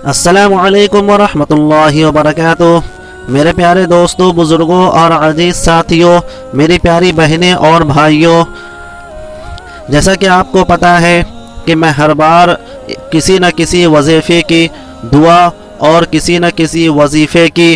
السلام علیکم ورحمۃ اللہ وبرکاتہ۔ میرے پیارے دوستوں، بزرگوں اور عزیز ساتھیوں، میری پیاری بہنیں اور بھائیوں، جیسا کہ آپ کو پتہ ہے کہ میں ہر بار کسی نہ کسی وظیفے کی دعا اور کسی نہ کسی وظیفے کی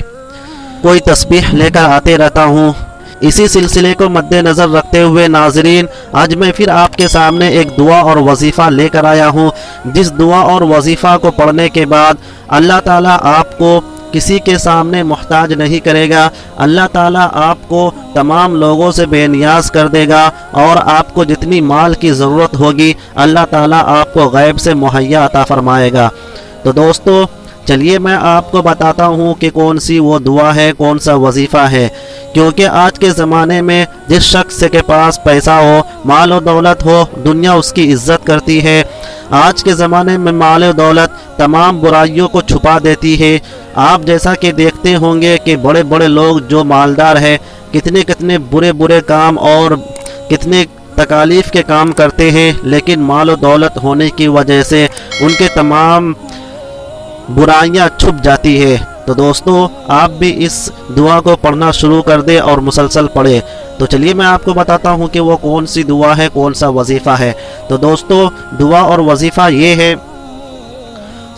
کوئی تسبیح لے کر آتے رہتا ہوں۔ اسی سلسلے کو مد نظر رکھتے ہوئے ناظرین، آج میں پھر آپ کے سامنے ایک دعا اور وظیفہ لے کر آیا ہوں، جس دعا اور وظیفہ کو پڑھنے کے بعد اللہ تعالیٰ آپ کو کسی کے سامنے محتاج نہیں کرے گا۔ اللہ تعالیٰ آپ کو تمام لوگوں سے بے نیاز کر دے گا، اور آپ کو جتنی مال کی ضرورت ہوگی اللہ تعالیٰ آپ کو غیب سے مہیا عطا فرمائے گا۔ تو دوستو، چلیے میں آپ کو بتاتا ہوں کہ کون سی وہ دعا ہے، کون سا وظیفہ ہے، کیونکہ آج کے زمانے میں جس شخص کے پاس پیسہ ہو، مال و دولت ہو، دنیا اس کی عزت کرتی ہے۔ آج کے زمانے میں مال و دولت تمام برائیوں کو چھپا دیتی ہے۔ آپ جیسا کہ دیکھتے ہوں گے کہ بڑے بڑے لوگ جو مالدار ہیں، کتنے برے کام اور کتنے تکالیف کے کام کرتے ہیں، لیکن مال و دولت ہونے کی وجہ سے ان کے تمام برائیاں چھپ جاتی ہے۔ تو دوستو، آپ بھی اس دعا کو پڑھنا شروع کر دیں اور مسلسل پڑھیں۔ تو چلیے میں آپ کو بتاتا ہوں کہ وہ کون سی دعا ہے، کون سا وظیفہ ہے۔ تو دوستو، دعا اور وظیفہ یہ ہے: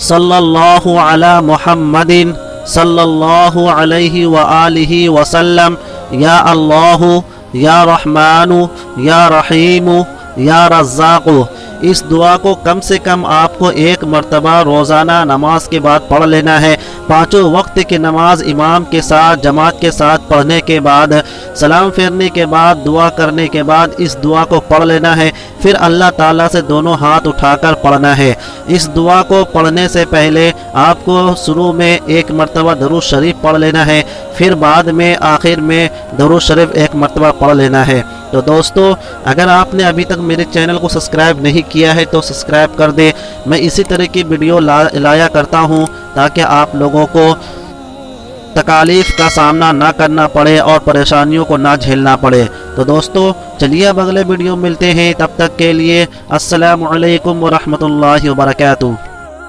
صلی اللہ علی محمد صلی اللہ علیہ وآلہ وسلم، یا اللہ یا رحمان یا رحیم یا رزاق۔ اس دعا کو کم سے کم آپ کو ایک مرتبہ روزانہ نماز کے بعد پڑھ لینا ہے۔ پانچوں وقت کی نماز امام کے ساتھ، جماعت کے ساتھ پڑھنے کے بعد، سلام پھیرنے کے بعد، دعا کرنے کے بعد اس دعا کو پڑھ لینا ہے۔ پھر اللہ تعالیٰ سے دونوں ہاتھ اٹھا کر پڑھنا ہے۔ اس دعا کو پڑھنے سے پہلے آپ کو شروع میں ایک مرتبہ درود شریف پڑھ لینا ہے، پھر بعد میں آخر میں درود شریف ایک مرتبہ پڑھ لینا ہے۔ تو دوستو، اگر آپ نے ابھی تک میرے چینل کو سبسکرائب نہیں کیا ہے تو سبسکرائب کر دیں۔ میں اسی طرح کی ویڈیو لایا کرتا ہوں تاکہ آپ لوگوں کو تکالیف کا سامنا نہ کرنا پڑے اور پریشانیوں کو نہ جھیلنا پڑے۔ تو دوستو، چلیے اب اگلے ویڈیو ملتے ہیں، تب تک کے لیے السلام علیکم ورحمۃ اللہ وبرکاتہ۔